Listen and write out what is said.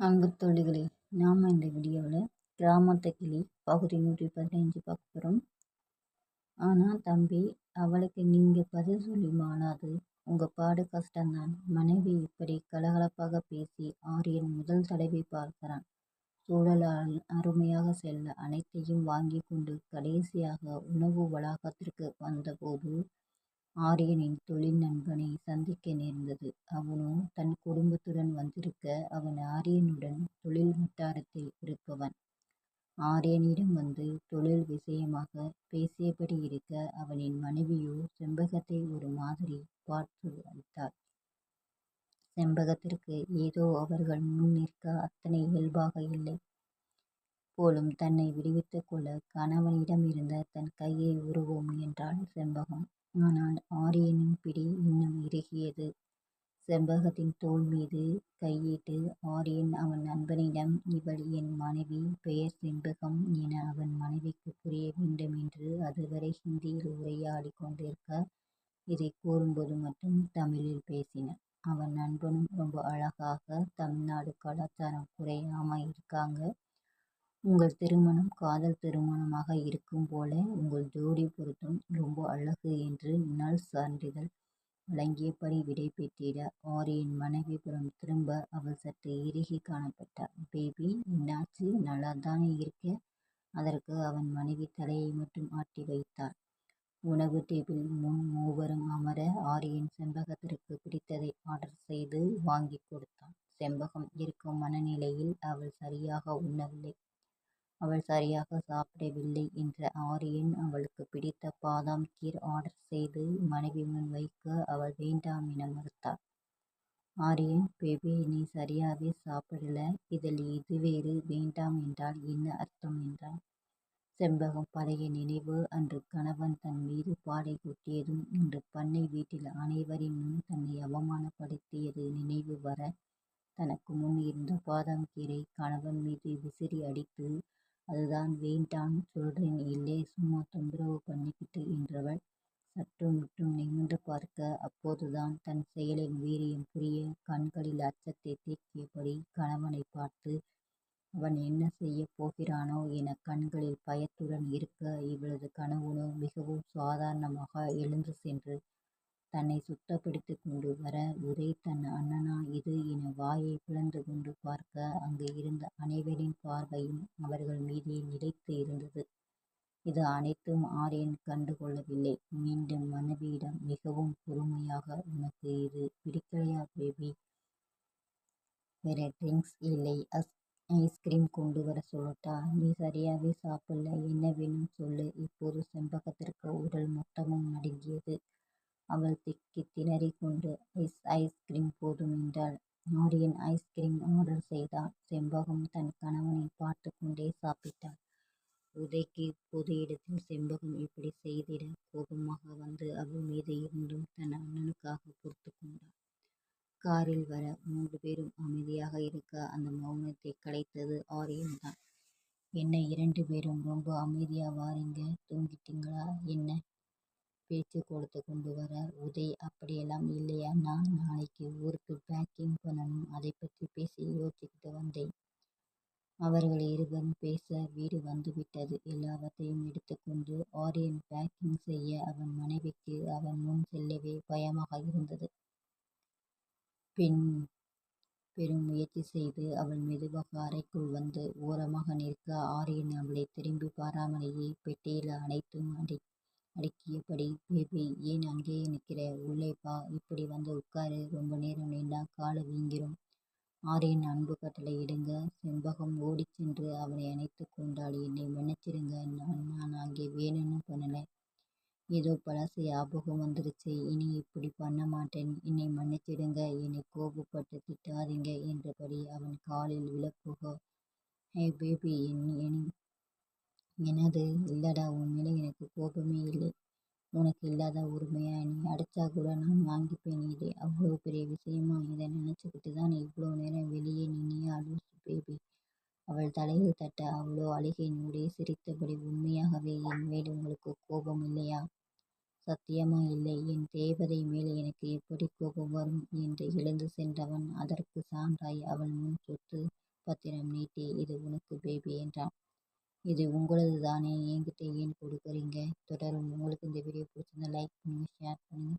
அன்பு தோழிகளே, நாம் இந்த வீடியோவில் கிராமத்து கிளி பகுதி 115 பார்க்க போகிறோம். ஆனால் தம்பி, அவளுக்கு நீங்கள் பதில் சொல்லி மாளாது, உங்கள் பாடு கஷ்டம்தான். மனைவி இப்படி கலகலப்பாக பேசி ஆரியன் முதல் தடவை பார்க்கிறான். சூழலால் அருமையாக செல்ல அனைத்தையும் வாங்கி கொண்டு கடைசியாக உணவு வளாகத்திற்கு வந்தபோது ஆரியனின் தொழில் நண்பனை சந்திக்க நேர்ந்தது. அவனோ தன் குடும்பத்துடன் வந்திருக்க, அவன் ஆரியனுடன் தொழில் வட்டாரத்தில் இருப்பவன். ஆரியனிடம் வந்து தொழில் விஷயமாக பேசியபடி இருக்க, அவனின் மனைவியோ செண்பகத்தை ஒரு மாதிரி பார்த்து வைத்தாள். செண்பகத்திற்கு ஏதோ அவர்கள் முன் நிற்க அத்தனை இயல்பாக இல்லை போலும். தன்னை விடுவித்துக் கொள்ள கணவனிடம் இருந்த தன் கையை உருவ முயன்றாள் செண்பகம். ஆனால் ஆரியனின் பிடி இன்னும் இறுகியது. செண்பகத்தின் தோள் மீது கையிட்டு ஆரியன் அவன் நண்பனிடம், இவள் என் மனைவி, பெயர் செண்பகம் என அவன் மனைவிக்கு புரிய வேண்டும் என்று அதுவரை ஹிந்தியில் உரையாடி கொண்டிருக்க, இதை கூறும்போது மட்டும் தமிழில் பேசினான். அவன் நண்பனும் ரொம்ப அழகாக தமிழ்நாடு கலாச்சாரம் குறையாம இருக்காங்க. உங்கள் திருமணம் காதல் திருமணமாக இருக்கும் போல உங்கள் ஜோடி பொருத்தம் ரொம்ப அழகு என்று நல் சான்றிதழ் வழங்கியபடி விடை பெற்றிட, ஆரியன் மனைவி புறம் திரும்ப அவள் சற்று இறுகி காணப்பட்டாள். பேபி, என்னாச்சு? நல்லா தானே இருக்க? அதற்கு அவன் மனைவி தலையை மட்டும் ஆட்டி வைத்தாள். உணவு டேபிள் முன் மூவரும் அமர ஆரியன் செண்பகத்திற்கு பிடித்ததை ஆர்டர் செய்து வாங்கி கொடுத்தான். செண்பகம் இருக்கும் மனநிலையில் அவள் சரியாக உண்ணவில்லை, அவள் சரியாக சாப்பிடவில்லை என்ற ஆரியன் அவளுக்கு பிடித்த பாதாம் கீர் ஆர்டர் செய்து மனைவி முன் வைக்க, அவள் வேண்டாம் என மறுத்தாள். ஆரியன், பேபி, நீ சரியாவே சாப்பிடல, இதில் இது வேறு, வேண்டாம் என்றால் என்ன அர்த்தம் என்றான். செண்பகம் பழைய நினைவு. அன்று கணவன் தன் மீது பாலை கொட்டியதும், இன்று பண்ணை வீட்டில் அனைவரின் முன் தன்னை அவமானப்படுத்தியது நினைவு வர, தனக்கு முன் இருந்த பாதாம் கீரை கணவன் மீது விசிறி அடித்து, அதுதான் வேண்டான்னு சொல்றேன் இல்லை, சும்மா தொந்தரவு பண்ணிக்கிட்டு என்றவள் சற்று முற்றும் நிமிர்ந்து பார்க்க, அப்போதுதான் தன் செயலின் வீரியம் புரிய கண்களில் அச்சத்தை தேக்கியபடி கணவனை பார்த்து, அவன் என்ன செய்ய போகிறானோ என கண்களில் பயத்துடன் இருக்க, இவளது கணவனோ மிகவும் சாதாரணமாக எழுந்து சென்று தன்னை சுத்தப்படுத்தி கொண்டு வர, உதய் தன் அண்ணனா இது என வாயை பிளந்து கொண்டு பார்க்க, அங்கு இருந்த அனைவரின் பார்வையும் அவர்கள் மீதே நிலைத்து இருந்தது. இது அனைத்தும் ஆரியன் கண்டுகொள்ளவில்லை. மீண்டும் மனைவியிடம் மிகவும் பொறுமையாக, உனக்கு இது பிடிக்கலையா பேபி? வேற ட்ரிங்க்ஸ் இல்லை, ஐஸ்கிரீம் கொண்டு வர சொல்லட்டா? நீ சரியாவே சாப்பிடல, என்ன வேணும் சொல்லு. இப்போது செண்பகத்திற்கு உடல் மொத்தமும் நடுங்கியது. அவள் திக்கி திணறிக் கொண்டு ஐஸ்கிரீம் போதும் என்றாள். ஆரியன் ஐஸ்கிரீம் ஆர்டர் செய்தான். செண்பகம் தன் கணவனை பார்த்து கொண்டே சாப்பிட்டாள். உதய்க்கு பொது இடத்தில் செண்பகம் இப்படி செய்திட கோபமாக வந்து அவள் மீது இருந்தும் தன் அண்ணனுக்காக பொறுத்து கொண்டாள். காரில் வர 3 பேரும் அமைதியாக இருக்க, அந்த மௌனத்தை கலைத்தது ஆரியன் தான். என்ன 2 பேரும் ரொம்ப அமைதியா வாரீங்க, தூங்கிட்டீங்களா என்ன? பேச்சு கொடுத்து கொண்டு வர, உதய், அப்படியெல்லாம் இல்லை அண்ணா, நாளைக்கு ஊருக்கு பேக்கிங் பண்ணணும், அதை பற்றி பேசி யோசிச்சுக்கிட்டு வந்தேன். அவர்கள் இருவரும் பேச வீடு வந்துவிட்டது. எல்லாவற்றையும் எடுத்துக்கொண்டு ஆரியன் பேக்கிங் செய்ய, அவன் மனைவிக்கு அவன் முன் செல்லவே பயமாக இருந்தது. பெரும் முயற்சி செய்து அவள் மெதுவாக அறைக்குள் வந்து ஓரமாக நிற்க, ஆரியன் அவளை திரும்பி பாராமலேயே பெட்டியில் அனைத்தும் அடுக்கியபடி, பேபி, ஏன் அங்கேயே நிற்கிற, உள்ளே வா, இப்படி வந்து உட்காரு, ரொம்ப நேரம் நின்னா காலை வீங்கிரும். ஆரியன் அன்பு கட்டளை இடுங்க. செண்பகம் ஓடிச் சென்று அவனை அணைத்து கொண்டாள். என்னை மன்னிச்சிடுங்க, நான் அங்கே வேணும்னு பண்ணல, ஏதோ பழசு ஞாபகம் வந்துருச்சு, இனி இப்படி பண்ண மாட்டேன், என்னை மன்னிச்சிடுங்க, என்னை கோபப்பட்டு திட்டாதீங்க என்றபடி அவன் காலில் விழப்போக, ஹே பேபி, என்னது? இல்லடா, உன் மேலே எனக்கு கோபமே இல்லை, உனக்கு இல்லாத உரிமையா? நீ அடிச்சா கூட நான் வாங்கிப்பேன், இது அவ்வளோ பெரிய விஷயமா? இதை நினச்சிக்கிட்டு தான் இவ்வளோ நேரம் வெளியே நின்னியா லூசு பேபி? அவள் தலையில் தட்ட அவ்வளோ அழுகை நூடே சிரித்தபடி, உண்மையாகவே என் மேல் உங்களுக்கு கோபம் இல்லையா? சத்தியமா இல்லை, என் தேவதை மேல் எனக்கு எப்படி கோபம் வரும் என்று எழுந்து சென்றவன் அதற்கு சான்றாய் அவள் முன் சொட்டு பத்திரம் நீட்டி, இது உனக்கு பேபி என்றான். இது உங்களது தானே, என்கிட்ட ஏன் கொடுக்குறீங்க? தொடரும். உங்களுக்கு இந்த வீடியோ பிடிச்சிருந்தா லைக் பண்ணுங்க, ஷேர் பண்ணுங்க.